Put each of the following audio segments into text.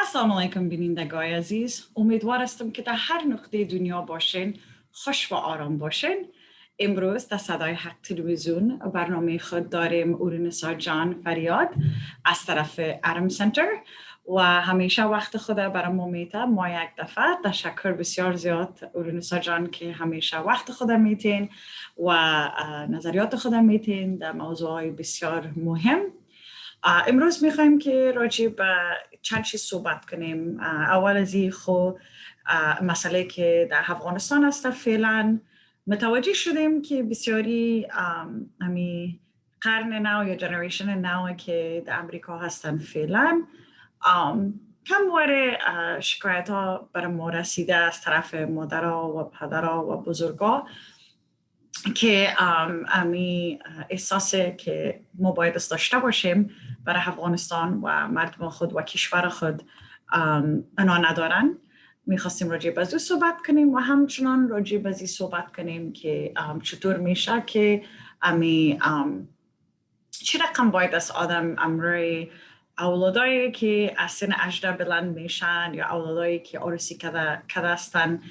السلام علیکم بینندگان عزیز. امیدوار هستم که در هر نقطه دنیا باشین خوش و آرام باشین. امروز در صدای حق تلویزیون برنامه خود داریم اورونسا جان فریاد از طرف ارم سنتر و همیشه وقت خود برای ما میته. ما یک دفعه تشکر بسیار زیاد اورونسا جان که همیشه وقت خود میتین و نظریات خود میتین در موضوعات بسیار مهم. امروز میخوایم که راجع به چند چیز صحبت کنیم. اول از این مسئله که در افغانستان است فعلا متوجه شدیم که بسیاری همی قرن نو یا جنریشن نو که در امریکا هستن فعلا کمواره شکایت ها برای ما رسیده از طرف مادرها و پدرها و بزرگا که امی احساسه که ما باید داشته باشیم برای افغانستان و مردم خود و کشور خود انا ندارن. میخواستیم راجع به این صحبت کنیم و همچنان راجع به این صحبت کنیم که چطور میشه که امی چی رقم باید از آدم امروی اولادایی که از سن 18 بلند میشن یا اولادایی که عروسی کرده هستن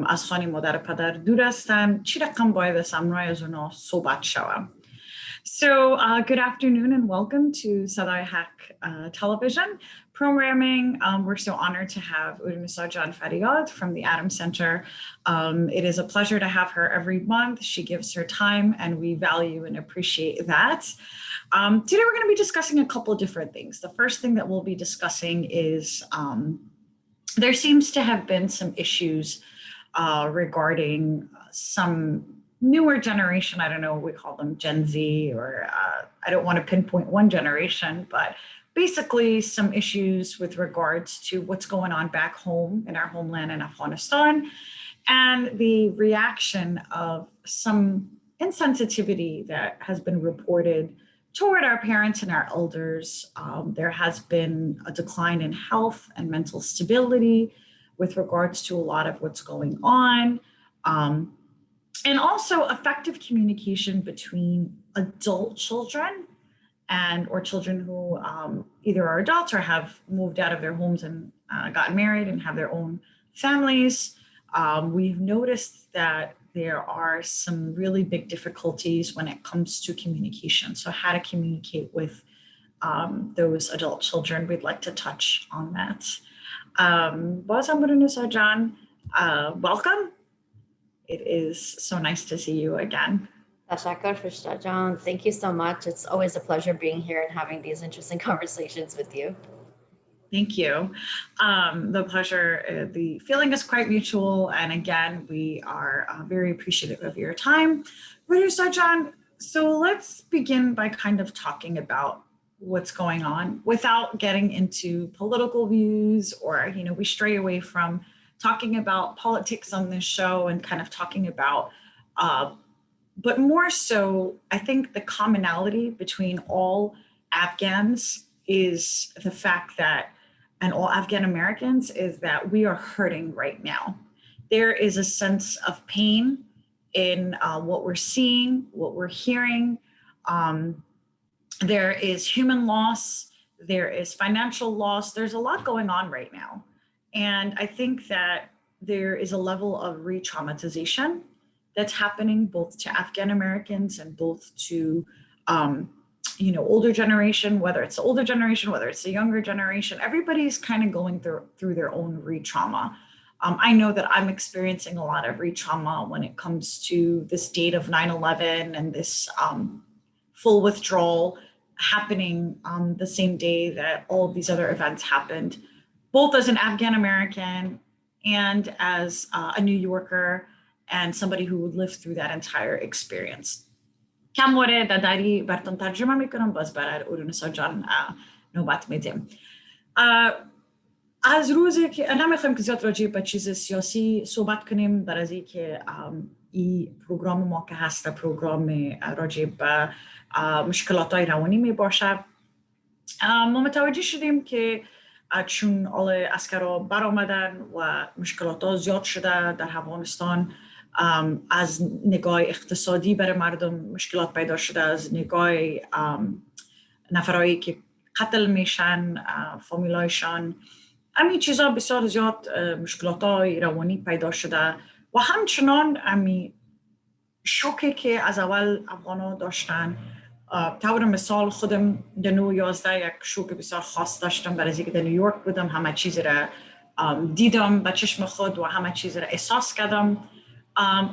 از خانه مادر پدر دور هستن چی رقم باید از امروی از اونا صحبت شوم. So, good afternoon and welcome to Sadai Haq television programming. We're so honored to have Urunusa Jan Fariad from the Adam Center. It is a pleasure to have her every month. She gives her time and we value and appreciate that. Today we're going to be discussing a couple different things. The first thing that we'll be discussing is there seems to have been some issues regarding some newer generation. I don't know, we call them Gen Z, or I don't want to pinpoint one generation, but basically some issues with regards to what's going on back home in our homeland in Afghanistan and the reaction of some insensitivity that has been reported toward our parents and our elders. There has been a decline in health and mental stability with regards to a lot of what's going on. And also effective communication between adult children or children who either are adults or have moved out of their homes and gotten married and have their own families. We've noticed that there are some really big difficulties when it comes to communication. So how to communicate with those adult children, we'd like to touch on that. John, welcome. It is so nice to see you again. Tashakar Fishta John, thank you so much. It's always a pleasure being here and having these interesting conversations with you. Thank you. The pleasure, the feeling is quite mutual. And again, we are very appreciative of your time. Producer John, so let's begin by kind of talking about what's going on without getting into political views or, we stray away from talking about politics on this show and kind of talking about, but more so, I think the commonality between all Afghans is the fact that, and all Afghan Americans, is that we are hurting right now. There is a sense of pain in what we're seeing, what we're hearing. There is human loss, there is financial loss. There's a lot going on right now. And I think that there is a level of re-traumatization that's happening both to Afghan Americans and both to, older generation, whether it's the older generation, whether it's the younger generation, everybody's kind of going through their own re-trauma. I know that I'm experiencing a lot of re-trauma when it comes to this date of 9/11 and this full withdrawal happening on the same day that all of these other events happened, both as an Afghan American and as a New Yorker and somebody who lived through that entire experience. کم مورد داری براتون ترجمه میکنم باز برای اورونسا جان نوبت میدیم. از روزی که نمیخوایم که زیاد راجع به چیز سیاسی صحبت کنیم در ازی که این پروگرام ما که هست پروگرام راجع به مشکلات‌های روانی می باشه. ما متوجه شدیم که چون آل عسکرها برآمدن و مشکلات زیاد شده در افغانستان، از نگاه اقتصادی برای مردم مشکلات پیدا شده، از نگاه نفرایی که قتل میشن، فامیلایشان همین چیزا بسیار زیاد مشکلات‌های روانی پیدا شده و همچنان همین شوکی که از اول افغانا داشتن. طور مثال خودم در 2011 یک شوک بسیار خاص داشتم برای اینکه در نیویورک بودم، همه چیز را دیدم به چشم خود و همه چیز را احساس کردم.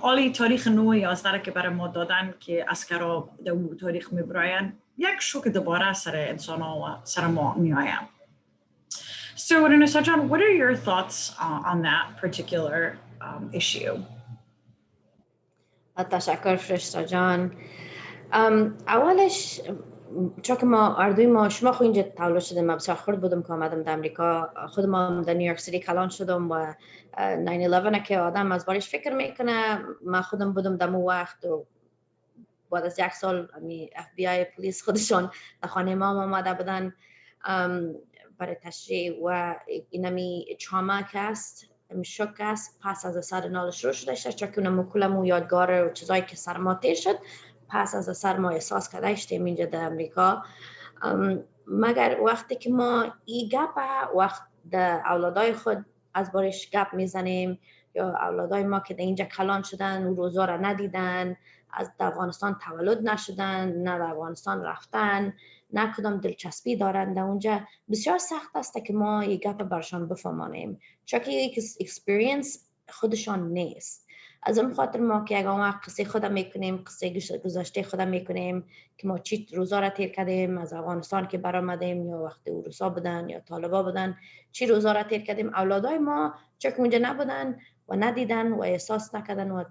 آلی تاریخ 9/11 که برای ما دادن که اسکرا در اون تاریخ میبراین، یک شوک دوباره سر انسان ها و سر ما می آیم. So, Renessa John, what are your thoughts on that particular issue? تشکر فرشته جان. اولش چون که شما خو اینجا تولد شدیم، من بسیار خورد بودم که آمدم در امریکا. خودم در نیویورک سیتی کلان شدم و 9/11 که آدم از بارش فکر میکنه، من خودم بودم در مو وقت و بعد از 1 سال FBI پلیس خودشان در خانه ما آمده بودن برای تشریح و اینمی تراما که است، شوک است، پس از اثر نال شروع شده شد، چون که اونم کلمو یادگار و چیزایی که سر ما تیر شد پس از اثر ما احساس کرده اشتیم اینجا در امریکا. مگر وقتی که ما ای گپ وقت در اولادای خود از بارش گپ میزنیم یا اولادای ما که در اینجا کلان شدن و روزا را ندیدن، از افغانستان تولد نشدن، نه در افغانستان رفتن، نه کدام دلچسپی دارند در اونجا، بسیار سخت است که ما یک گپ برشان بفهمانیم، چون که یک اکسپریانس خودشان نیست. از اون خاطر ما که اگر ما قصه خودم میکنیم، قصه گذشته خودم میکنیم که ما چی روزا را تیر کردیم از افغانستان که برآمدیم یا وقتی روسا بودن یا طالبا بودن، چی روزا را تیر کردیم، اولادای ما چون که اونجا نبودن و ندیدن و احساس نکردن و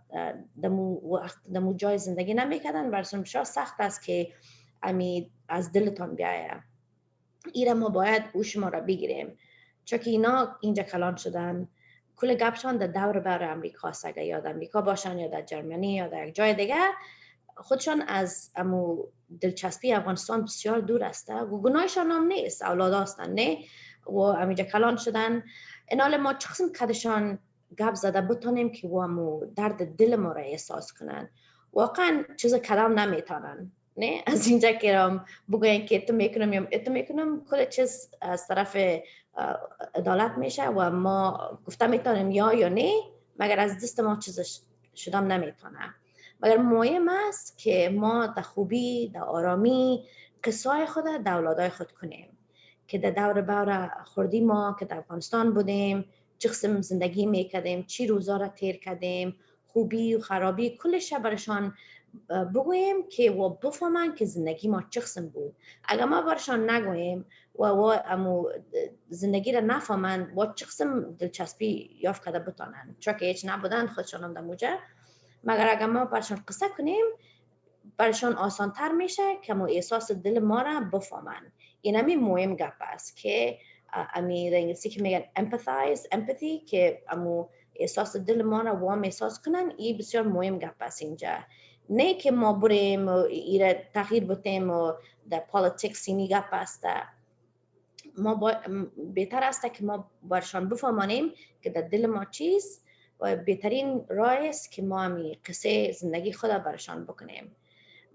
دمو جای زندگی نمیکردن، برسون بسیار سخت است که از دلتان بیایه. ایره ما باید او شما را بگیریم، چون که اینا اینجا کلان شدن، کل گپشان در دور بر امریکا است، اگر یا در امریکا باشن یا در جرمنی یا در یک جای دیگه، خودشان از امو دلچسپی افغانستان بسیار دور است و گناهشان هم نیست، اولاد هستن نه و همینجا کلان شدن. اینال ما چقسم کدشان گپ زده بتونیم که امو درد دل ما را احساس کنن، واقعا چیز کدام نمیتونن نه از اینجا که بگوین که اتو میکنم یا اتو میکنم، کل چیز از طرف عدالت میشه و ما گفته میتونیم یا نه، مگر از دست ما چیز شدم نمیتونه. مگر مهم است که ما در خوبی در آرامی قصای خود در اولادای خود کنیم که در دور بر خوردی ما که در افغانستان بودیم، چه قسم زندگی میکردیم، چی روزا را تیر کردیم، خوبی و خرابی کلش برشان بگوییم که و بفهمن که زندگی ما چه قسم بود. اگر ما برشان نگوییم و امو زندگی را نفهمن و چه قسم دلچسپی یافت کرده بتانن، چون که هیچ نبودن خودشان هم در موجه. مگر اگر ما برشان قصه کنیم برشان آسان تر میشه که مو احساس دل ما را بفهمن. این همین مهم گپ است که در انگلیسی که میگن empathy که امو احساس دل ما را وام احساس کنن، این بسیار مهم گپ است اینجا. نه که ما بریم و ایره تغییر بتیم و در پالیتیکس اینی گپ است. ما بهتر است که ما برشان بفهمانیم که در دل ما چیست و بهترین راه است که ما همی قصه زندگی خود برشان بکنیم.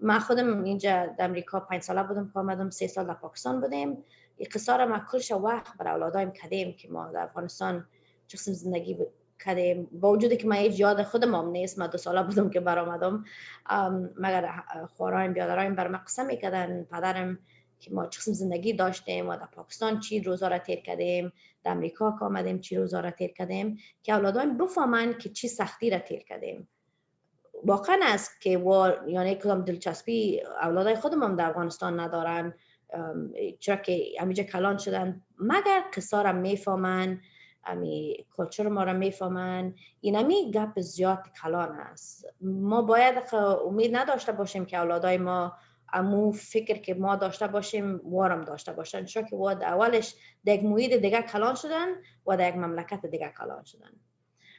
ما خودم اینجا در امریکا 5 ساله بودم که آمدم، 3 سال در پاکستان بودیم. این قصه را ما کلش وقت برای اولادایم کردیم که ما در افغانستان چه قسم زندگی کردیم، با وجودی که من هیچ یاد خودم هم نیست، من 2 ساله بودم که برآمدم، مگر خوارایم بیادرایم بر من قصه میکردن پدرم که ما چه قسم زندگی داشتیم و در پاکستان چی روزا را تیر کردیم، در امریکا که آمدیم چی روزا را تیر کردیم، که اولادایم بفهمن که چی سختی را تیر کردیم. واقعا است که یعنی کدام دلچسپی اولادای خودم هم در افغانستان ندارن، چرا که همینجا کلان شدن، مگر قصه را میفهمن، کلچر ما را میفهمن. این همی گپ زیاد کلان است. ما باید امید نداشته باشیم که اولادای ما امو فکر که ما داشته باشیم وارم داشته باشن، چرا که اولش در یک محیط دیگه کلان شدن و در یک مملکت دیگه کلان شدن.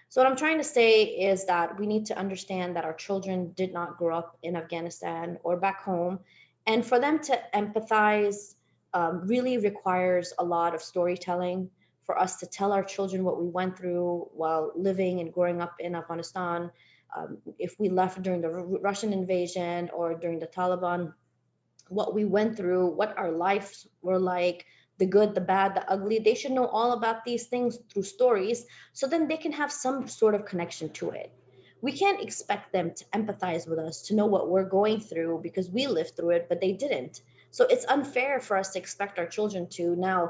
So what I'm trying to say is that we need to understand that our children did not grow up in Afghanistan or back home, and for them to empathize really requires a lot of storytelling, for us to tell our children what we went through while living and growing up in Afghanistan, if we left during the Russian invasion or during the Taliban, what we went through, what our lives were like, the good, the bad, the ugly. They should know all about these things through stories, so then they can have some sort of connection to it. We can't expect them to empathize with us, to know what we're going through because we lived through it, but they didn't. So it's unfair for us to expect our children to now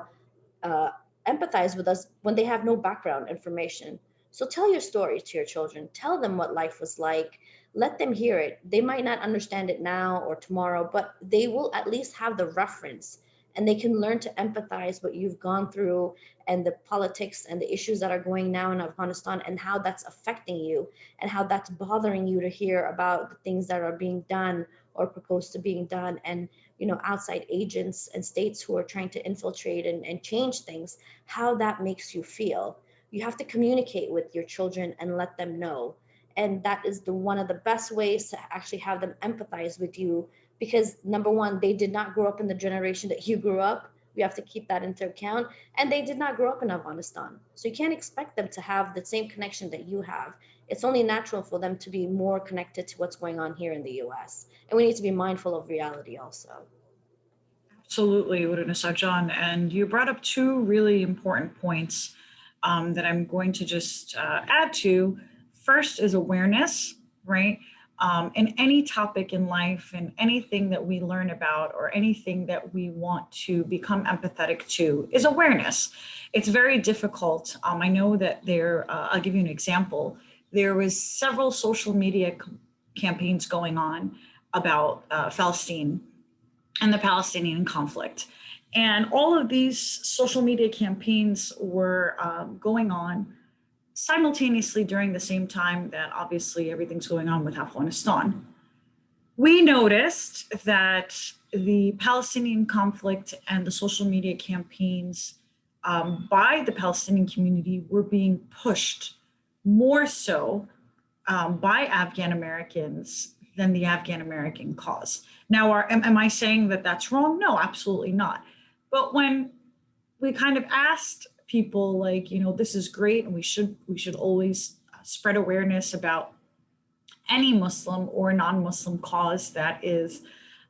uh, empathize with us when they have no background information. So tell your story to your children. Tell them what life was like. Let them hear it. They might not understand it now or tomorrow, but they will at least have the reference, and they can learn to empathize what you've gone through and the politics and the issues that are going now in Afghanistan, and how that's affecting you and how that's bothering you to hear about the things that are being done or proposed to being done, and outside agents and states who are trying to infiltrate and change things, how that makes you feel. You have to communicate with your children and let them know. And that is one of the best ways to actually have them empathize with you, because number one, they did not grow up in the generation that you grew up. We have to keep that into account. And they did not grow up in Afghanistan, so you can't expect them to have the same connection that you have. It's only natural for them to be more connected to what's going on here in the US, and we need to be mindful of reality also. Absolutely, Urunisa John. And you brought up two really important points that I'm going to just add to. First is awareness, right? In any topic in life and anything that we learn about or anything that we want to become empathetic to is awareness. It's very difficult. I know that I'll give you an example. There was several social media campaigns going on about Palestine and the Palestinian conflict. And all of these social media campaigns were going on simultaneously during the same time that obviously everything's going on with Afghanistan. We noticed that the Palestinian conflict and the social media campaigns by the Palestinian community were being pushed more so by Afghan Americans than the Afghan American cause. Now, am I saying that that's wrong? No, absolutely not. But when we kind of asked people like, this is great, and we should always spread awareness about any Muslim or non-Muslim cause that is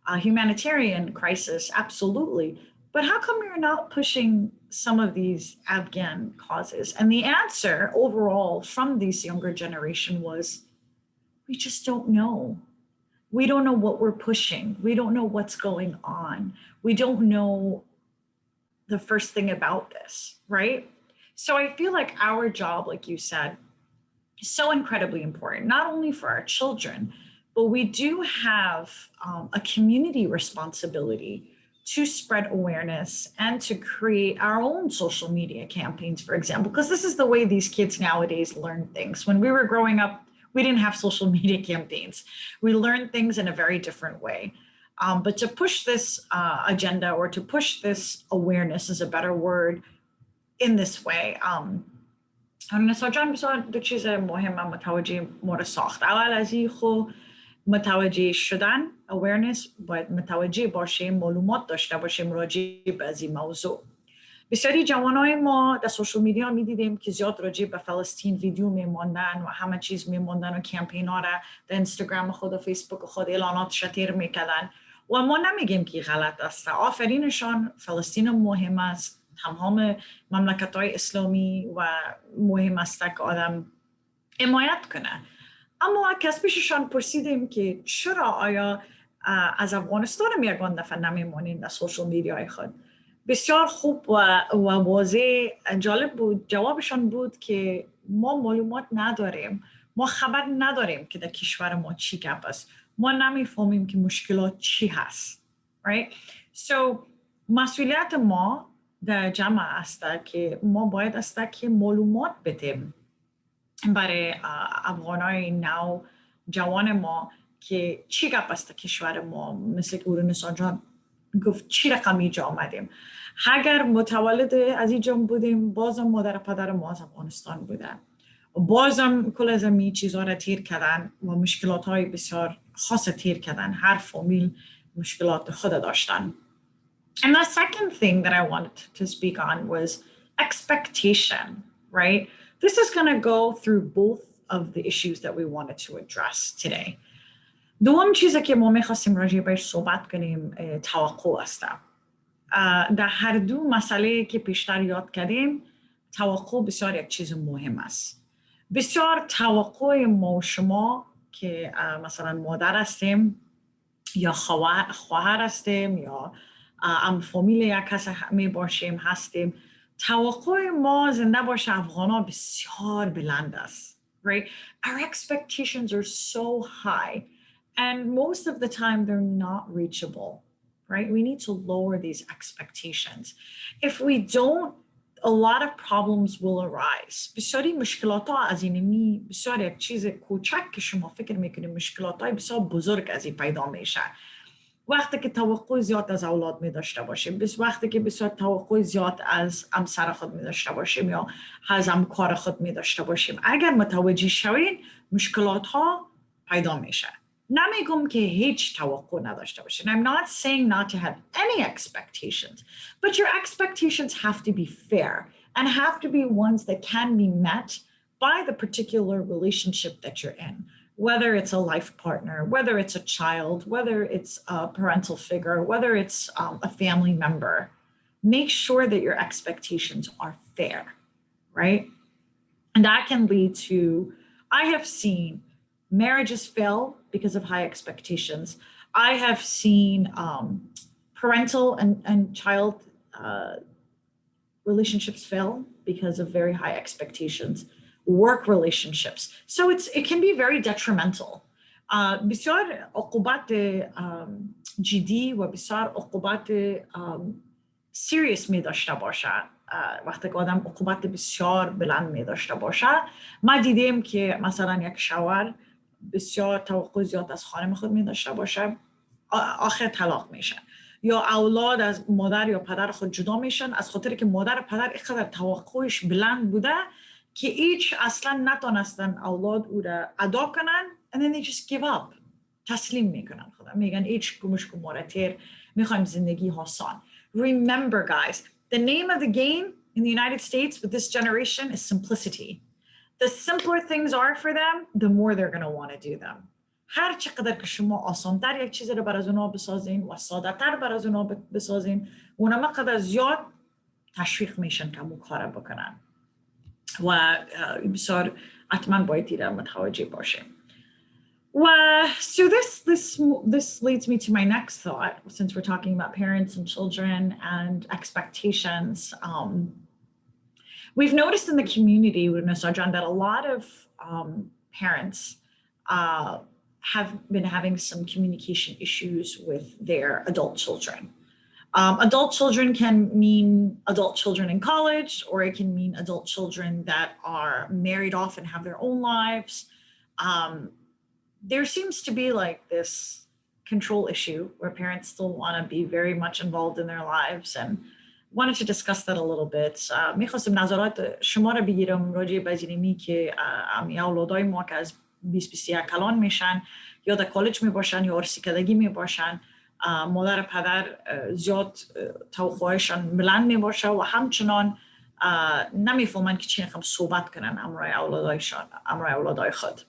a humanitarian crisis, absolutely. But how come you're not pushing some of these Afghan causes? And the answer overall from this younger generation was, we just don't know. We don't know what we're pushing. We don't know what's going on. We don't know the first thing about this, right? So I feel like our job, like you said, is so incredibly important, not only for our children, but we do have a community responsibility to spread awareness and to create our own social media campaigns, for example, because this is the way these kids nowadays learn things. When we were growing up, we didn't have social media campaigns. We learned things in a very different way. But to push this agenda, or to push this awareness is a better word, in this way. نسا جان بسیار دو چیز مهم متوجه ما رو ساخت. اول از این خو متوجه شدن awareness، باید متوجه باشیم، معلومات داشته باشیم راجع به از این موضوع. بسیاری جوانای ما در سوشال میدیا میدیدیم که زیاد راجع به فلسطین ویدیو میموندن و همه چیز میموندن و کمپین ها را در اینستاگرام خود و فیسبوک خود اعلانات شتیر میکردن و ما نمیگیم که غلط است. آفرینشان، فلسطین مهم است، تمام مملکت‌های اسلامی و مهم است که آدم حمایت کنه. اما از پیششان پرسیدیم که چرا آیا از افغانستان میگن دفعه نمیمونین در سوشال میدیای خود. بسیار خوب و واضح جالب بود. جوابشان بود که ما معلومات نداریم، ما خبر نداریم که در کشور ما چی گپ است، ما نمیفهمیم که مشکلات چی هست. Right? So مسئولیت ما در جمع است که ما باید است که معلومات بدیم برای افغانای نو جوان ما که چی گپ است کشور ما، مثل که نسا جان گفت چی رقم اینجا آمدیم. اگر متولد از اینجا بودیم، بازم مادر پدر ما از افغانستان بودن، بازم کل از این چیزها را تیر کردن و مشکلات های بسیار خاص تیر کردن. هر فامیل مشکلات خود داشتن. And the second thing that I wanted to speak on was expectation, right? This is going to go through both of the issues that we wanted to address today. دوم چیزی که ما می‌خواستیم راجع بهش صحبت کنیم توقع است. در هر دو مسئله که پیشتر یاد کردیم توقع بسیار یک چیز مهم است. بسیار توقع ما و شما که مثلا مادر هستیم یا خواهر هستیم یا فامیل یک کس می باشیم هستیم، توقع ما زنده باشه افغانا بسیار بلند است. Right? Our expectations are so high and most of the time they're not reachable. Right? We need to lower these expectations. If we don't, a lot of problems will arise. بسیاری مشکلات ها از اینمی بسیار یک چیز کوچک که شما فکر میکنید مشکلات های بسیار بزرگ از این پیدا میشه. وقتی که توقع زیاد از اولاد می داشته باشیم، وقتی که بسیار توقع زیاد از همسر خود می داشته باشیم یا از همکار خود می داشته باشیم، اگر متوجه شوین مشکلات ها پیدا میشه. نمیگم که هیچ توقع نداشته باشین. I'm not saying not to have any expectations, but your expectations have to be fair and have to be ones that can be met by the particular relationship that you're in. Whether it's a life partner, whether it's a child, whether it's a parental figure, whether it's a family member, make sure that your expectations are fair, right? And that can lead to, I have seen marriages fail because of high expectations. I have seen parental and child relationships fail because of very high expectations. Work relationships. So it can be very detrimental. بسیار عقوبات جدی و بسیار عقوبات serious می داشته باشه. وقتی که آدم عقوبات بسیار بلند می داشته باشه، ما دیدیم که مثلا یک شوهر بسیار توقع زیاد از خانم خود می داشته باشه، آخر طلاق میشه. یا اولاد از مادر یا پدر خود جدا میشن از خاطر که مادر و پدر اینقدر توقعش بلند بوده که هیچ اصلا نتونستن اولاد او را ادا کنن and then they just give up. تسلیم میکنن خدا. میگن هیچ گمش کمارتر میخوایم زندگی آسان. Remember guys, the name of the game in the United States with this generation is simplicity. The simpler things are for them, the more they're going to want to do them. هر چقدر که شما آسان‌تر یک چیز رو برای اونا بسازین و ساده‌تر برای اونا بسازین، اونا مقدر زیاد تشویق میشن که اون کار بکنن. و بسیار حتما باید دیره متوجه باشه. So this leads me to my next thought, since we're talking about parents and children and expectations. We've noticed in the community with Nasajan that a lot of parents have been having some communication issues with their adult children. Adult children can mean adult children in college, or it can mean adult children that are married off and have their own lives. There seems to be like this control issue where parents still want to be very much involved in their lives, and wanted to discuss that a little bit. میخواستم نظرات شما رو بگیرم راجع به اینمی که اولادای ما که از 20-21 کلان میشن یا در کالج میباشن یا رسیدگی میباشن، مادر پدر زیاد توقعشان بلند میباشه و همچنان نمیفهمن که چی نخوام صحبت کنن امرای اولادای خود.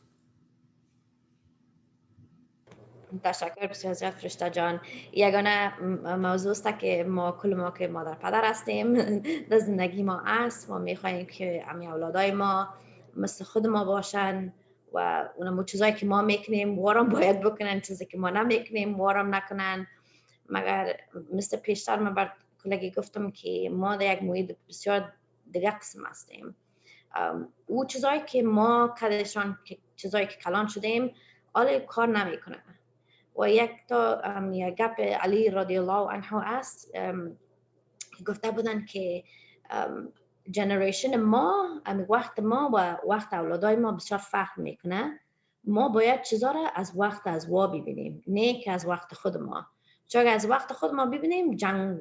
تشکر بسیار زیاد فرشته جان. یگانه موضوع است که کل ما که مادر پدر هستیم در زندگی ما است و میخوایم که امی اولادای ما مثل خود ما باشن و اونم چیزایی که ما میکنیم وارم باید بکنن، چیزی که ما نمیکنیم وارم نکنن. مگر مثل پیشتر من بر کلگی گفتم که ما در یک محیط بسیار دیگه قسم هستیم. او چیزایی که ما کدشان چیزایی که کلان شدیم آلی کار نمیکنن. و یک گپ علی رضی الله عنه است که گفته بودن که جنریشن ما وقت ما و وقت اولادای ما بسیار فرق میکنه. ما باید چیزا را از وقت از وا ببینیم، نه که از وقت خود ما. چون از وقت خود ما ببینیم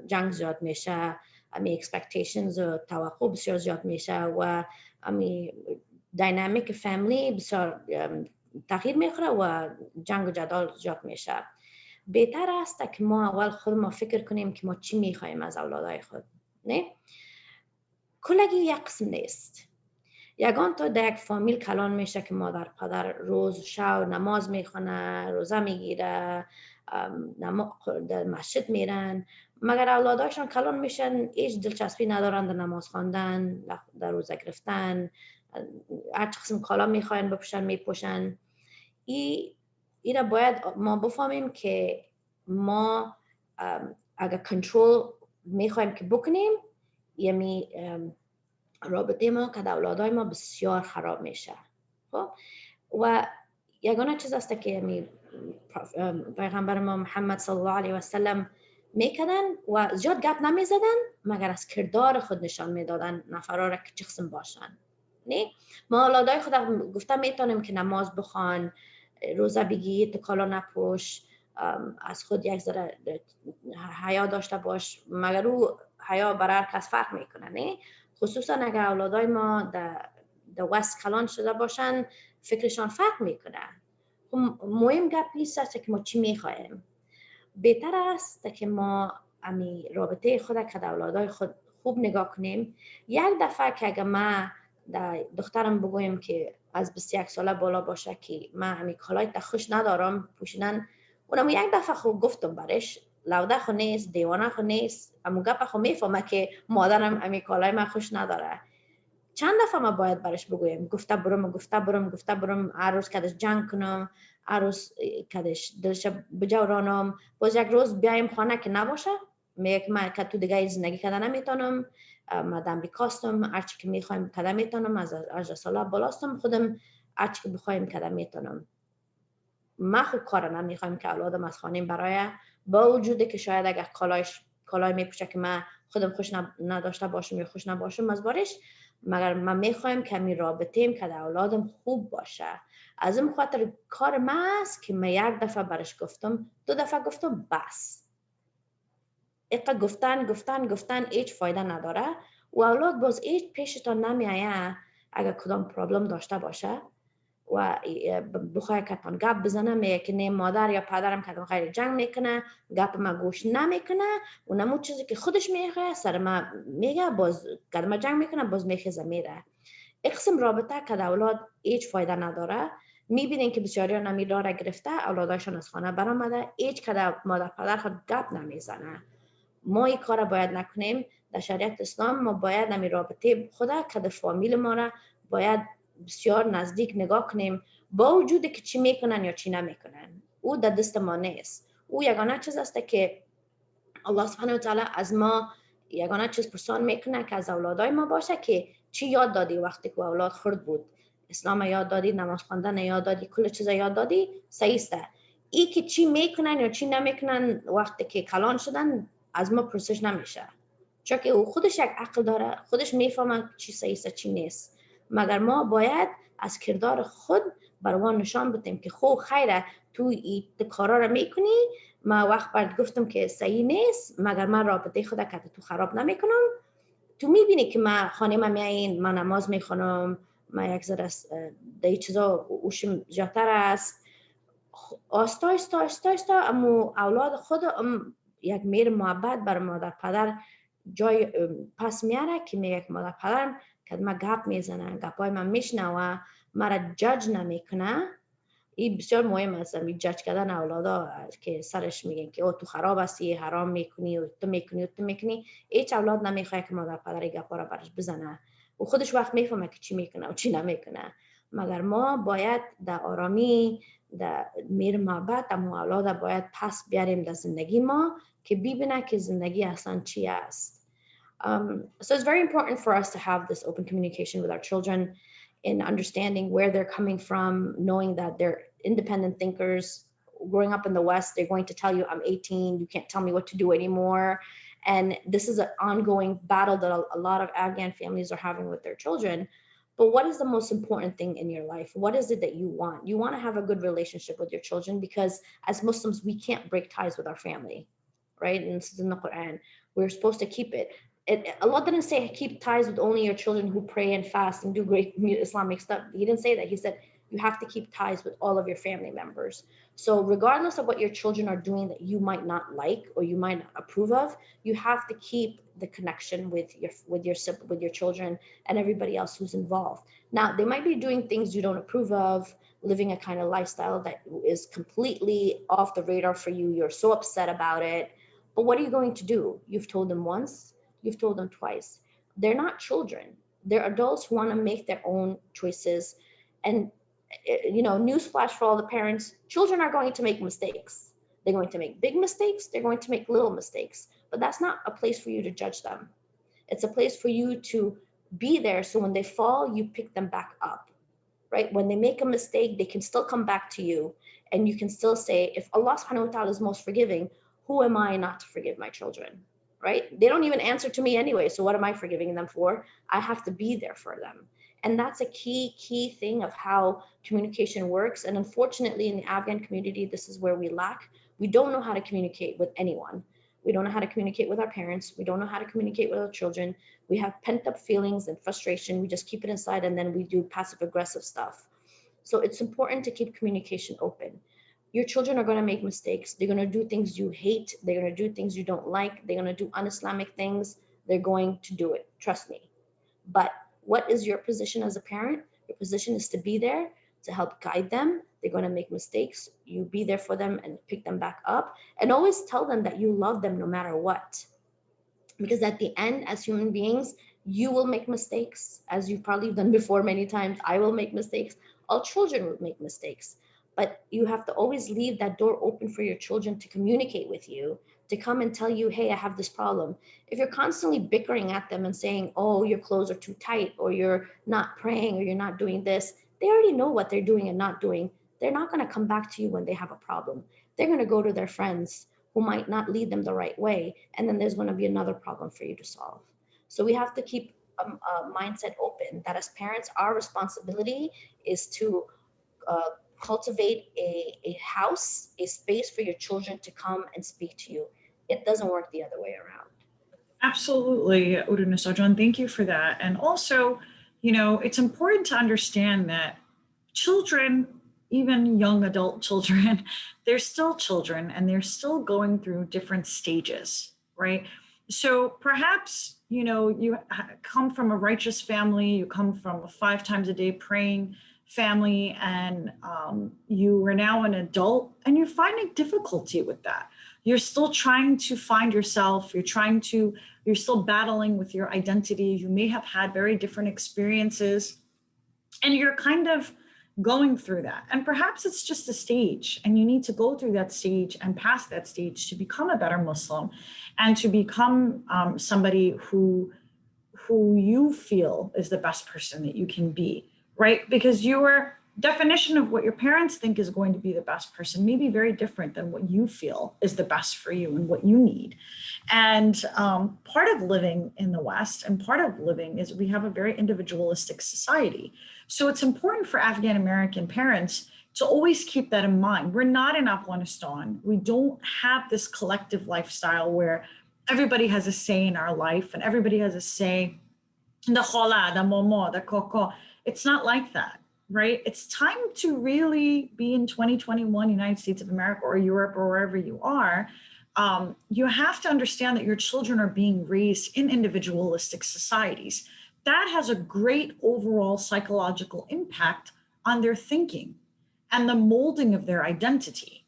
جنگ زیاد میشه، expectations و توقع بسیار زیاد میشه و دینامیک فامیلی بسیار تغییر میخوره و جنگ و جدال زیاد میشه. بهتر است که ما اول خود ما فکر کنیم که ما چی میخوایم از اولادای خود. نه؟ کلگی یک قسم نیست. یگان تا در یک فامیل کلان میشه که مادر پدر روز شب نماز میخونه، روزه میگیره، در مسجد میرن مگر اولاداشون کلان میشن، هیچ دلچسپی ندارن در نماز خواندن، در روزه گرفتن، هر قسم کالا میخواین بپوشن میپوشن. اینا باید ما بفهمیم که ما اگر کنترل میخوایم که بکنیم، یعنی رابطه ما که اولادای ما بسیار خراب میشه. خب و یگانه چیز است که یعنی پیغمبر ما محمد صلی الله علیه و سلم میکردن و زیاد گپ نمیزدن مگر از کردار خود نشان میدادن نفرا را که چه قسم باشن. نه ما اولادای خود گفتم میتونیم که نماز بخوان، روزه بگیر، کالا نپوش، از خود یک ذره حیا داشته باش، مگر او حیا برای هر کس فرق میکنه. نه خصوصا اگر اولادای ما در وست کلان شده باشن فکرشان فرق میکنه. مهم گپ نیست است که ما چی میخوایم، بهتر است که ما امی رابطه خود که اولادای خود خوب نگاه کنیم. یک دفعه که اگر ما دخترم بگویم که از 21 ساله بالا باشه که من امی کالای خوش ندارم پوشیدن، اونم یک دفعه خوب گفتم برش، لوده خو نیست، دیوانه خو نیست، اما گپ خو میفهمه که مادرم امی کالای من خوش نداره. چند دفعه ما باید برش بگویم گفته برم هر روز کدش جنگ کنم، هر روز کدش دلش بجورانم، باز یک روز بیایم خانه که نباشه میگه من که تو دیگه زندگی کردن نمیتونم، من در امریکاستم، هرچی که میخوایم کردن میتونم، از 18 ساله بالاستم، خودم هرچی که بخوایم کردن میتونم. ما خود کار نمیخوایم که اولادم از خانیم برای با وجودی که شاید اگر کالای میپوشه که من خودم خوش نداشته باشم یا خوش نباشم از بارش، مگر من میخوایم که می رابطیم که اولادم خوب باشه. از این خاطر کار ما است که من یک دفعه برش گفتم، 2 دفعه گفتم بس. اقا گفتن هیچ فایده نداره و اولاد باز هیچ پیشتان نمیایه اگر کدام پرابلم داشته باشه و بخواه کتان گپ بزنه میگه که نه مادر یا پدرم که خیلی جنگ میکنه، گپ ما گوش نمیکنه و نمو چیزی که خودش میگه سر ما میگه، باز قدم جنگ میکنه باز میخیزه میره. اقسم رابطه که اولاد هیچ فایده نداره. میبینین که بسیاری نمی داره گرفته اولاداشون از خانه برآمده، هیچ که مادر پدر خود گپ نمیزنه. ما این کار باید نکنیم. در شریعت اسلام ما باید نمی رابطه خدا که در فامیل ما را باید بسیار نزدیک نگاه کنیم، با وجودی که چی میکنن یا چی نمیکنن او در دست ما نیست. او یگانه چیز است که الله سبحانه و تعالی از ما یگانه چیز پرسان میکنه که از اولادای ما باشه که چی یاد دادی وقتی که اولاد خرد بود، اسلام یاد دادی، نماز خواندن یاد دادی، کل چیزا یاد دادی، صحیح است. ای که چی میکنن یا چی نمیکنن وقتی که کلان شدن از ما پرسش نمیشه، چون که او خودش یک عقل داره، خودش میفهمه چی صحیح است چی نیست. مگر ما باید از کردار خود بروان نشان بدیم که خو خیره تو این کارا رو میکنی، ما وقت بعد گفتم که صحیح نیست، مگر من رابطه خدا که تو خراب نمیکنم. تو میبینی که من خانه ما میایین، من نماز میخونم، من یک ذره دیگه چیزا اوشم زیادتر است، آستا اما اولاد خود یک میر محبت بر مادر پدر جای پس میاره که میگه مادر پدرم که ما گپ میزنه، گپای من میشنوه، مرا جج نمیکنه. این بسیار مهم است، می جج کردن اولادا که سرش میگن که او تو خراب هستی، حرام میکنی و تو میکنی. هیچ اولاد نمیخواد که مادر پدر گپا را برش بزنه و خودش وقت میفهمه که چی میکنه و چی نمیکنه. مگر ما باید در آرامی در میر محبت اما اولاد باید پس بیاریم در زندگی ما که ببینه که زندگی اصلا چی است. So it's very important for us to have this open communication with our children in understanding where they're coming from, knowing that they're independent thinkers. Growing up in the West, they're going to tell you, I'm 18, you can't tell me what to do anymore. And this is an ongoing battle that a lot of Afghan families are having with their children. But what is the most important thing in your life? What is it that you want? You want to have a good relationship with your children because as Muslims, we can't break ties with our family, right? And this is in the Quran. We're supposed to keep it. Allah didn't say keep ties with only your children who pray and fast and do great Islamic stuff. He didn't say that. He said you have to keep ties with all of your family members. So regardless of what your children are doing that you might not like or you might not approve of, you have to keep the connection with your children and everybody else who's involved. Now, they might be doing things you don't approve of, living a kind of lifestyle that is completely off the radar for you. You're so upset about it. But what are you going to do? You've told them once, you've told them twice. They're not children. They're adults who want to make their own choices. And newsflash for all the parents, children are going to make mistakes. They're going to make big mistakes, they're going to make little mistakes, but that's not a place for you to judge them. It's a place for you to be there, so when they fall, you pick them back up, right? When they make a mistake, they can still come back to you, and you can still say, if Allah subhanahu wa ta'ala is most forgiving, who am I not to forgive my children, right? They don't even answer to me anyway, so what am I forgiving them for? I have to be there for them. And that's a key thing of how communication works. And unfortunately, in the Afghan community, this is where we lack. We don't know how to communicate with anyone. We don't know how to communicate with our parents. We don't know how to communicate with our children. We have pent up feelings and frustration. We just keep it inside, and then we do passive aggressive stuff. So it's important to keep communication open. Your children are going to make mistakes. They're going to do things you hate. They're going to do things you don't like. They're going to do un-Islamic things. They're going to do it. Trust me. But what is your position as a parent? Your position is to be there, to help guide them. They're going to make mistakes. You be there for them and pick them back up. And always tell them that you love them no matter what. Because at the end, as human beings, you will make mistakes. As you've probably done before many times, I will make mistakes. All children will make mistakes. But you have to always leave that door open for your children to communicate with you, to come and tell you, hey, I have this problem. If you're constantly bickering at them and saying, oh, your clothes are too tight, or you're not praying, or you're not doing this, they already know what they're doing and not doing. They're not going to come back to you when they have a problem. They're going to go to their friends who might not lead them the right way. And then there's going to be another problem for you to solve. So we have to keep a mindset open that as parents, our responsibility is to cultivate a house, a space for your children to come and speak to you. It doesn't work the other way around. Absolutely, Urunisa John, thank you for that. And also, it's important to understand that children, even young adult children, they're still children and they're still going through different stages, right? So perhaps, you come from a righteous family, you come from a 5 times a day praying family, and you are now an adult and you're finding difficulty with that. You're still trying to find yourself. You're still battling with your identity. You may have had very different experiences, and you're kind of going through that. And perhaps it's just a stage, and you need to go through that stage and pass that stage to become a better Muslim and to become somebody who you feel is the best person that you can be, right? Because your definition of what your parents think is going to be the best person may be very different than what you feel is the best for you and what you need. And part of living in the West and part of living is we have a very individualistic society. So it's important for Afghan American parents to always keep that in mind. We're not in Afghanistan. We don't have this collective lifestyle where everybody has a say in our life and everybody has a say, the khala, the momo, the koko. It's not like that, right? It's time to really be in 2021 United States of America or Europe or wherever you are. You have to understand that your children are being raised in individualistic societies. That has a great overall psychological impact on their thinking and the molding of their identity.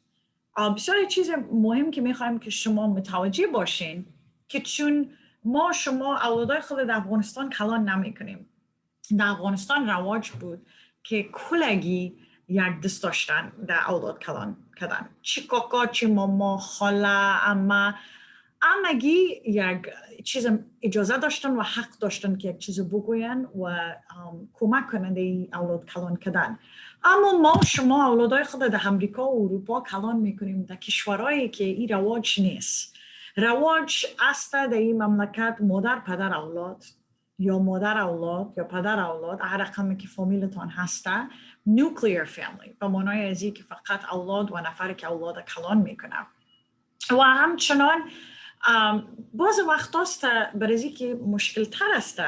بسیار چیز مهم که میخوایم که شما متوجه باشین که چون ما شما اولادای خود در افغانستان کلان نمیکنیم. در افغانستان رواج بود که کلگی یک دست داشتن در اولاد کلان کردن. چی کاکا، چی ماما، خاله، اما همگی یک چیز اجازه داشتن و حق داشتن که یک چیز بگوین و کمک کننده ای اولاد کلان کردن. اما ما شما اولادای خود در امریکا و اروپا کلان میکنیم در کشورهایی که این رواج نیست. رواج است در این مملکت مادر پدر اولاد یا مادر اولاد یا پدر اولاد، هر رقمی که فامیلتان هسته، nuclear family به معنای ازی که فقط اولاد و نفری که اولاد کلان میکنه. و همچنان باز وقت است برای که مشکل تر است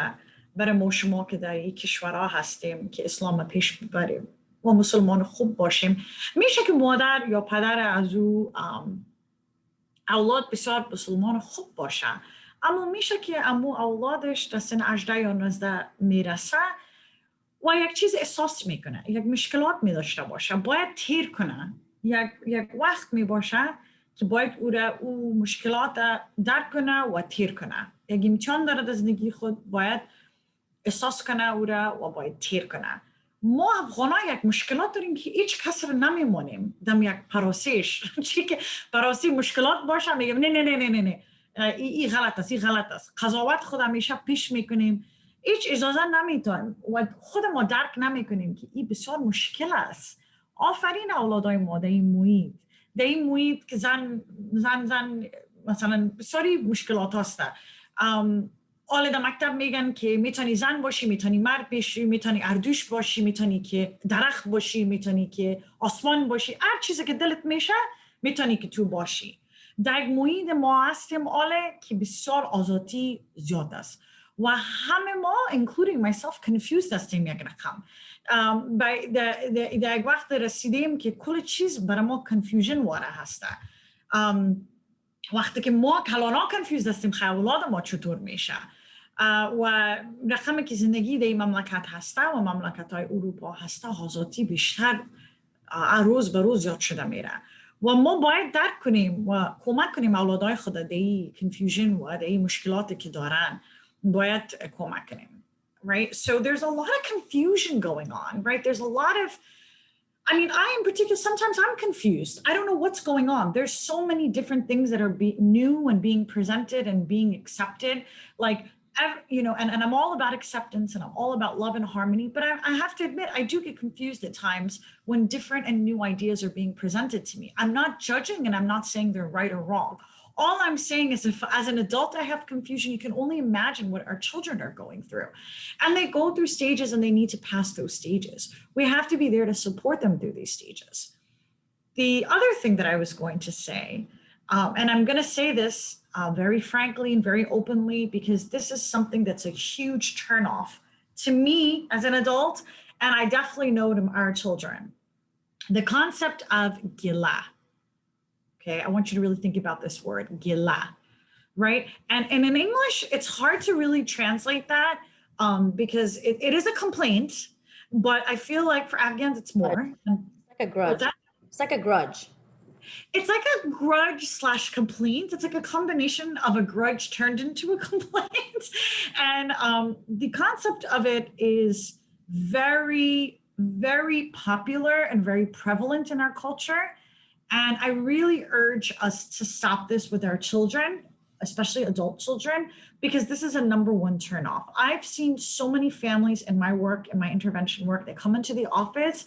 برای ما شما که در این کشورها هستیم که اسلام پیش ببریم و مسلمان خوب باشیم. میشه که مادر یا پدر از او اولاد بسیار مسلمان خوب باشه، اما میشه که اولادش در سن 18 یا 19 میرسه و یک چیز احساس میکنه، یک مشکلات میداشته باشه، باید تیر کنه. یک وقت میباشه که باید او مشکلات درک کنه و تیر کنه. یک امتحان داره در زندگی خود، باید احساس کنه او را و باید تیر کنه. ما افغانا یک مشکلات داریم که هیچ کس رو نمیمونیم دم یک پراسیش. چی که پراسی مشکلات باشه میگیم نه نه نه نه نه این غلط است، این غلط است. قضاوت خود همیشه پیش میکنیم، هیچ اجازه نمیتونیم و خود ما درک نمیکنیم که این بسیار مشکل است. آفرین اولادای ما در این محیط که زن مثلا بسیاری مشکلات هست. آل در مکتب میگن که میتونی زن باشی، میتونی مرد باشی، میتونی اردوش باشی، میتونی که درخت باشی، میتونی که آسمان باشی، هر چیزی که دلت میشه میتونی که تو باشی. در محیط ما هستیم آله که بسیار آزادی زیاد است و همه ما including myself confused هستیم یک رقم. در یک وقت رسیدیم که کل چیز برای ما confusion واره هسته. وقتی که ما کلانا confused هستیم خیلی اولاد ما چطور میشه؟ و رقمی که زندگی در این مملکت هسته و مملکت های اروپا هسته آزادی بیشتر روز به روز زیاد شده میره و ما باید درک کنیم و کمک کنیم اولادای خود در این confusion و در این مشکلاتی که دارن باید کمک کنیم. Right? So there's a lot of confusion going on, right? There's a lot of, I mean, I in particular, sometimes I'm confused. I don't know what's going on. There's so many different things that are new and being presented and being accepted. Like, you know, and I'm all about acceptance and I'm all about love and harmony. But I have to admit, I do get confused at times when different and new ideas are being presented to me. I'm not judging and I'm not saying they're right or wrong. All I'm saying is if as an adult I have confusion, you can only imagine what our children are going through. And they go through stages and they need to pass those stages. We have to be there to support them through these stages. The other thing that I was going to say, and I'm going to say this very frankly and very openly, because this is something that's a huge turnoff to me as an adult, and I definitely know to our children. The concept of gila. Okay, I want you to really think about this word, gila, right? And in English, it's hard to really translate that because it is a complaint, but I feel like for Afghans, it's more. It's like a grudge. It's like a grudge. It's like a grudge / complaint. It's like a combination of a grudge turned into a complaint. And the concept of it is very, very popular and very prevalent in our culture. And I really urge us to stop this with our children, especially adult children, because this is a #1 turnoff. I've seen so many families in my work, in my intervention work, they come into the office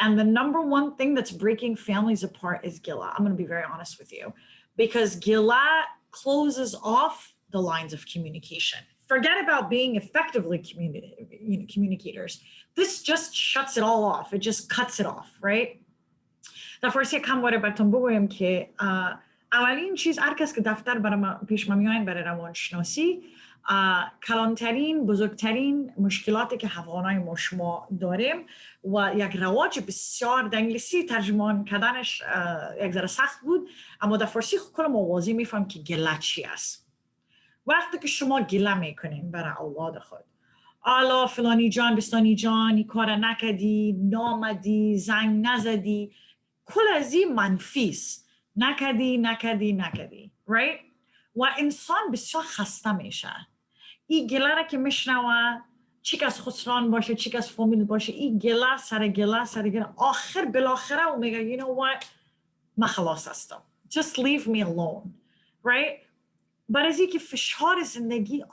and the #1 thing that's breaking families apart is gila. I'm going to be very honest with you, because gila closes off the lines of communication. Forget about being effectively communicators. This just shuts it all off. It just cuts it off, right? در فارسی کم وارد براتون بگویم که اولین چیز هر کس که دفتر پیش ما میاین برای روانشناسی، کلانترین بزرگترین مشکلاتی که افغانای ما شما داریم و یک رواج بسیار در انگلیسی ترجمه کردنش یک ذره سخت بود، اما در فارسی کل ما واضح میفهم که گله چی است. وقتی که شما گله میکنین برای اولاد خود، آلا فلانی جان بستانی جان این کار نکردی، نامدی، زنگ نزدی، کل از این منفیس، نکردی، right? و انسان بسیار خسته میشه. این گله را که میشنوه، چی که از خسران باشه، چی که از فامیل باشه، این گله سر گله آخر بالاخره و میگه you know what، من خلاص هستم. Just leave me alone, right? برای از این که فشار زندگی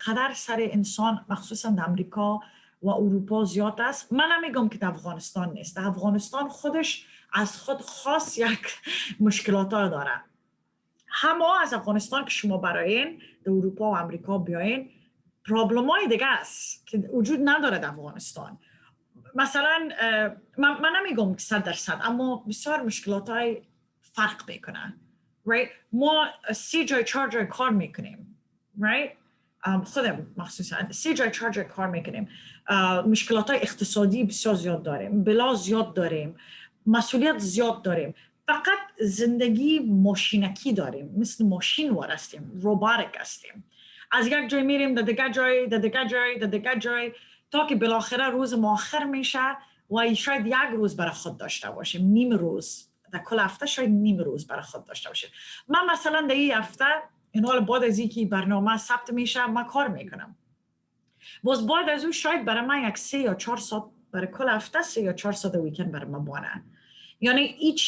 قدر سر انسان مخصوصا در امریکا و اروپا زیاد است. من نمیگم که در افغانستان نیست. در افغانستان خودش از خود خاص یک مشکلات داره. همه از افغانستان که شما براین در اروپا و امریکا بیاین، پرابلم های دیگه است که وجود نداره در افغانستان. مثلا من نمیگم 100%، اما بسیار مشکلات های فرق میکنن. right? ما 3 جای 4 جای کار میکنیم. right? خودم مخصوصا 3 جای 4 جای کار میکنیم. مشکلات های اقتصادی بسیار زیاد داریم، بلا زیاد داریم، مسئولیت زیاد داریم. فقط زندگی ماشینکی داریم، مثل ماشین وارستیم، روباتیک هستیم. از یک جای میریم در دیگه جای تا که بالاخره روز ما آخر میشه و شاید یک روز برای خود داشته باشیم، نیم روز در کل هفته شاید نیم روز برای خود داشته باشید. من مثلا در این هفته این حال بعد از اینکه برنامه ثبت میشه من کار میکنم، باز بعد از اون شاید برای من یک 3 یا 4 ساعت برای کل هفته 3 یا 4 ساعت ویکند برای من بانه. یعنی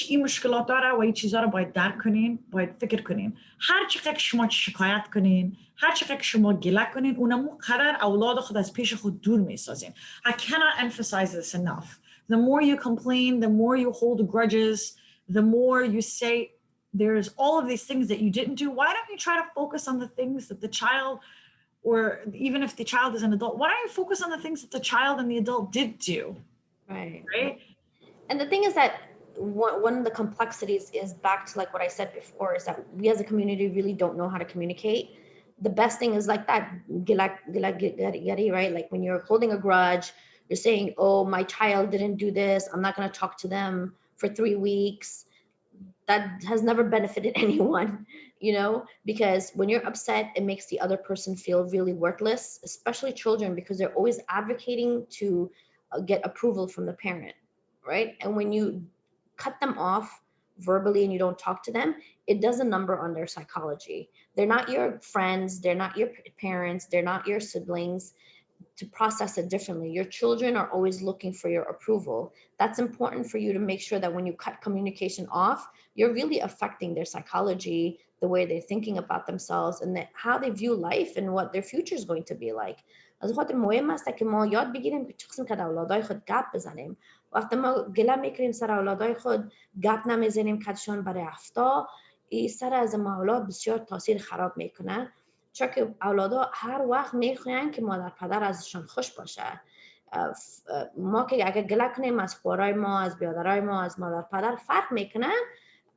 این مشکلات داره و این چیزها رو باید درک کنین، باید فکر کنین. هر چقدر شما شکایت کنین، هر چقدر شما گله کنین، اونمو قدر اولاد خود از پیش خود دور میسازین. I cannot emphasize this enough. The more you complain, the more you hold grudges, the more you say there's all of these things that you didn't do. Why don't you try to focus on the things that the child, or even if the child is an adult, why don't you focus on the things that the child and the adult did do? Right? And the thing is that one of the complexities is back to like what I said before, is that we as a community really don't know how to communicate. The best thing is like that, right? Like when you're holding a grudge, you're saying, oh, my child didn't do this, I'm not going to talk to them for 3 weeks. That has never benefited anyone, you know, because when you're upset, it makes the other person feel really worthless, especially children, because they're always advocating to get approval from the parent, right? And when you cut them off verbally and you don't talk to them, it does a number on their psychology. They're not your friends, they're not your parents, they're not your siblings. To process it differently, your children are always looking for your approval. That's important for you to make sure that when you cut communication off, you're really affecting their psychology, the way they're thinking about themselves, and how they view life and what their future is going to be like. از خاطر مهم است که ما یاد بگیریم که چه قسم که اولادای خود گپ بزنیم. وقتی ما گله میکنیم سر اولادای خود، گپ نمیزنیم کدشان برای هفته، این سر از ما اولاد بسیار تاثیر خراب میکنه. چون که اولادا هر وقت میخواین که مادر پدر ازشان خوش باشه. ما که اگه گله کنیم از خوارای ما، از بیادرای ما، از مادر پدر، فرق میکنه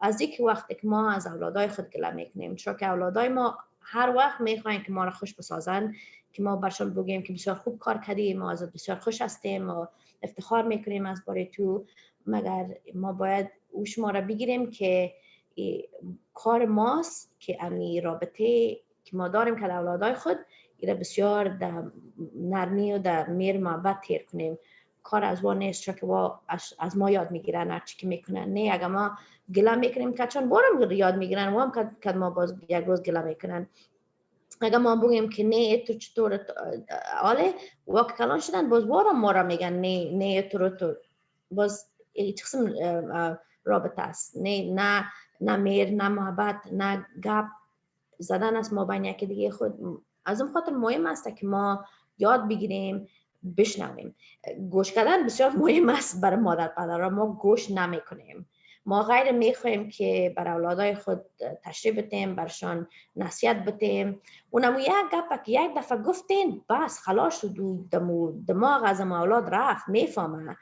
از اینکه وقتی که ما از اولادای خود گله میکنیم. چون که اولادای ما هر وقت میخواین که ما را خوش بسازن، که ما برشان بگیم که بسیار خوب کار کردیم، ما ازت بسیار خوش هستیم و افتخار میکنیم از باره تو. مگر ما باید او شما را بگیریم که کار ماست که امی رابطه که ما داریم که اولادای خود ایره بسیار در نرمی و در مهر محبت تیر کنیم. کار از ما نیست، چون که از ما یاد میگیرن هر چی که میکنن. نه اگه ما گله میکنیم که چون بارم یاد میگیرن و هم که ما باز یک روز گله میکنن. اگه ما بگیم که نه تو چطور آله وقت کلان شدن، باز بارم ما را میگن نه تو باز قسم رابطه است. نه مهر، نه محبت، نه گپ زدن است ما بین یکی دیگه خود. از اون خاطر مهم است که ما یاد بگیریم بشنویم. گوش کردن بسیار مهم است برای مادر پدر. ما گوش نمیکنیم. ما غیر میخوایم که برای اولادای خود تشریح بتیم، برشان نصیحت بتیم. اونم یک گپ که یک دفعه گفتین بس خلاص شد، دماغ از اولاد رفت میفهمه.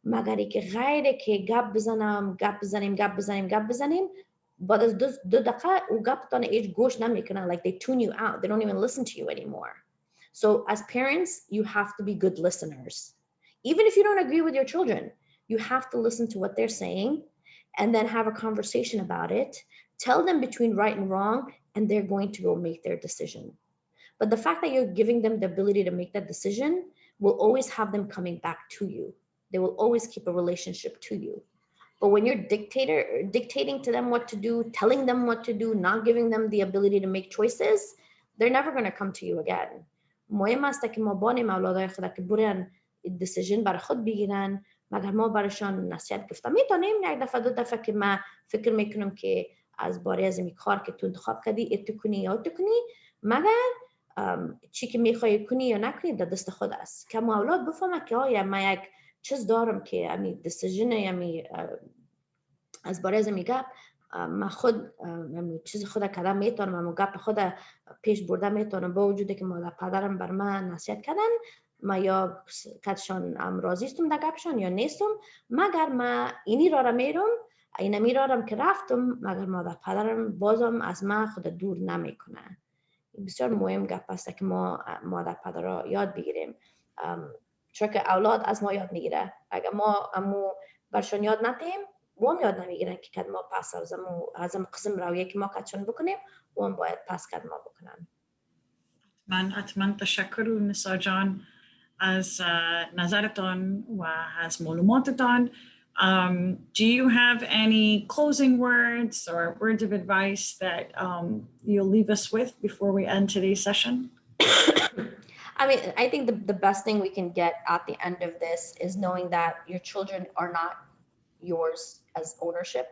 مگر که غیر که گپ بزنیم بعد از دو دقیقه او گپتان ایج گوش نمیکنن. Like they tune you out, they don't even listen to you anymore. So as parents, you have to be good listeners. Even if you don't agree with your children, you have to listen to what they're saying and then have a conversation about it. Tell them between right and wrong, and they're going to go make their decision. But the fact that you're giving them the ability to make that decision will always have them coming back to you. They will always keep a relationship to you. But when you're dictating to them what to do, telling them what to do, not giving them the ability to make choices, they're never going to come to you again. مهم است که ما بانیم اولادای خود که برن decision برای خود بگیرن، مگر ما برایشان نصیحت گفتم. میتونیم یک دفعه دو دفعه که من فکر میکنم که از باره از این کار که تو انتخاب کردی ات کنی یا ات کنی، مگر چی که میخوای کنی یا نکنی در دست خود است. که ما اولاد بفهمه که آیا من یک چیز دارم که امی decision امی از باره از میگم من خود چیز خود کردم میتونم، اما گپ خود پیش برده میتونم، با وجودی که مادر پدرم بر من نصیحت کردن، ما یا کدشان راضی استم در گپشان یا نیستم. مگر من اینی را میرم، این میرارم که رفتم، مگر مادر پدرم بازم از من خود دور نمیکنه. بسیار مهم گپ است که ما مادر پدر را یاد بگیریم، چون که اولاد از ما یاد میگیره. اگر ما امو برشان یاد ندیم، وام یاد نمیگیرن که کد ما پس از قسم رویه که ما کدشان بکنیم، وام باید پس کد ما بکنن. من حتما تشکر نسا جان از نظرتان و از معلوماتتان. Do you have any closing words or words of advice that you'll leave us with before we end today's session? I mean, I think the best thing we can get at the end of this is knowing that your children are not yours as ownership.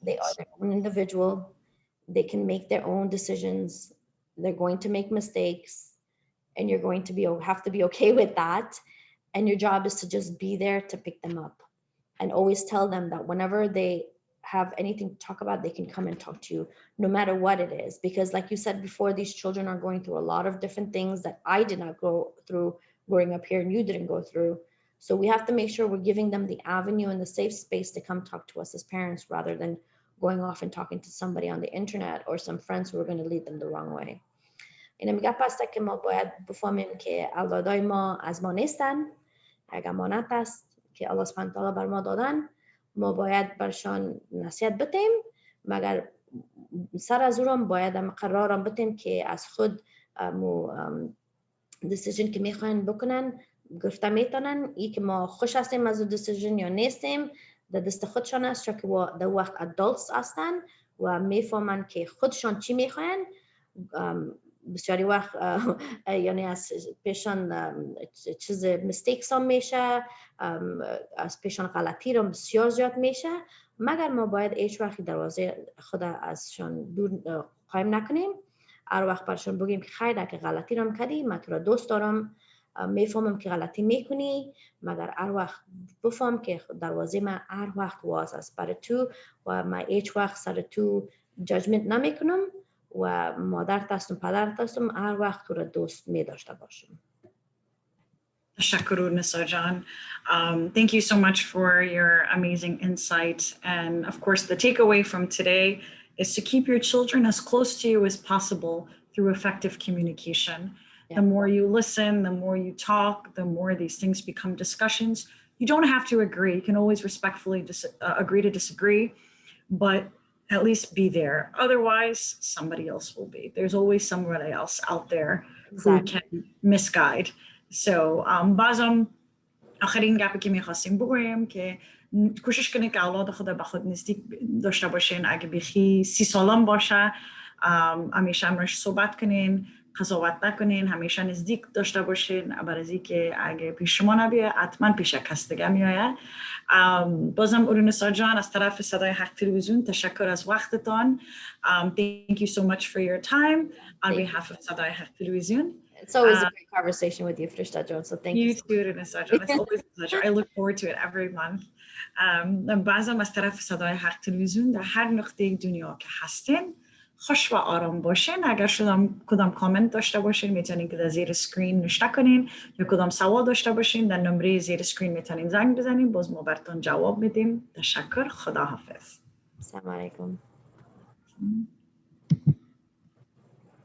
They are their own individual. They can make their own decisions. They're going to make mistakes, and you're going to have to be okay with that. And your job is to just be there to pick them up, and always tell them that whenever they have anything to talk about, they can come and talk to you, no matter what it is. Because like you said before, these children are going through a lot of different things that I did not go through growing up here and you didn't go through. So we have to make sure we're giving them the avenue and the safe space to come talk to us as parents, rather than going off and talking to somebody on the internet or some friends who are going to lead them the wrong way. اینا میگه پس که ما باید بفهمیم که اولادای ما از ما نیستن، یک امانت است که الله سبحانه تعالی بر ما دادن. ما باید برشان نصیحت بتیم، مگر سر از اون باید قرارم بتیم که از خود دیسیژن که میخواین بکنن گفته میتونن. ای که ما خوش هستیم از دیسیژن یا نیستیم در دست خودشان است، چون که در وقت ادالتس هستن و میفهمن که خودشان چی میخواین. بسیاری وقت یعنی از پیشان چیز میستیکس هم میشه، از پیشان غلطی رو بسیار زیاد میشه، مگر ما باید هیچ وقت دروازه خود ازشان دور قایم نکنیم. هر وقت برشان بگیم که خیلی که غلطی رو کردی، من تو را دوست دارم، میفهمم که غلطی میکنی، مگر هر وقت بفهم که دروازه من هر وقت واز است برای تو و من هیچ وقت سر تو جاجمنت نمیکنم و مادرت هستم پدرت هستم، هر وقت تو را دوست می داشته باشم. Tashakuru, Nisa Jan. Thank you so much for your amazing insight. And of course, the takeaway from today is to keep your children as close to you as possible through effective communication. Yeah. The more you listen, the more you talk, the more these things become discussions. You don't have to agree. You can always respectfully agree to disagree, but at least be there. Otherwise, somebody else will be. There's always somebody else out there who can misguide. So بازم آخرین گپی که میخواستیم بگویم که کوشش کنید که اولاد خود به خود نزدیک داشته باشین. اگه بیخی 30 سالم باشه همیشه امرش صحبت کنین، قضاوت نکنین، همیشه نزدیک داشته باشین، برای که اگه پیش شما نبیه حتما پیش کس دیگه میآید. بازم اورونسا جان از طرف صدای حق تلویزیون تشکر از وقتتان. Thank you so much for your time on behalf of صدای حق تلویزیون. It's always a great conversation with you, Frishta John. So thank you. You too, Eunisa John. It's always a pleasure. I look forward to it every month. بازم از طرف صدای حق تلویزیون در هر نقطه دنیا که هستین خوش و آرام باشین. اگر شدم کدام کامنت داشته باشین میتونین که در زیر اسکرین نوشته کنین، یا کدام سوال داشته باشین در نمره زیر اسکرین میتونین زنگ بزنین، باز ما براتون جواب میدیم. تشکر. خداحافظ. السلام علیکم.